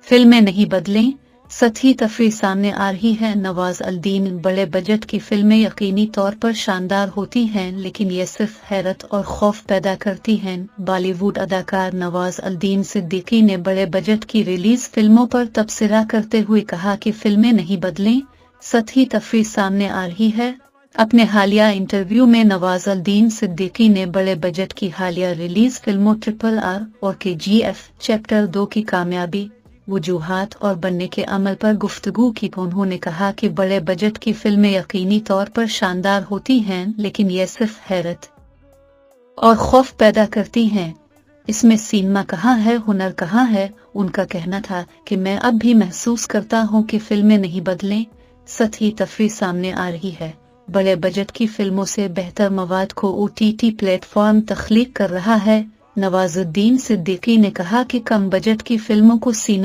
फिल्में नहीं बदलें, सतही तफरीह सामने आ रही है। नवाज अल-दीन बड़े बजट की फिल्में यकीनी तौर पर शानदार होती हैं, लेकिन ये सिर्फ हैरत और खौफ पैदा करती हैं। बॉलीवुड अदाकार नवाज अल-दीन सिद्दीकी ने बड़े बजट की रिलीज फिल्मों पर तबसरा करते हुए कहा कि फिल्में नहीं बदलें, सतही तफरीह सामने आ रही है। अपने हालिया इंटरव्यू में नवाज अल-दीन सिद्दीकी ने बड़े बजट की हालिया रिलीज फिल्मों RRR और KGF चैप्टर 2 की कामयाबी, वजूहात और बनने के अमल पर गुफ्तगू की। उन्होंने कहा कि बड़े बजट की फिल्में यकीनी तौर पर शानदार होती हैं, लेकिन यह सिर्फ हैरत और खौफ पैदा करती हैं। इसमें सिनेमा कहाँ है, हुनर कहाँ है। उनका कहना था कि मैं अब भी महसूस करता हूँ कि फिल्में नहीं बदलें, सतही तफरीह सामने आ रही है। बड़े बजट की फिल्मों से बेहतर मवाद को OTT प्लेटफॉर्म तख्लीक कर रहा है। नवाजुद्दीन सिद्दीकी ने कहा कि कम बजट की फिल्मों को सिनेमा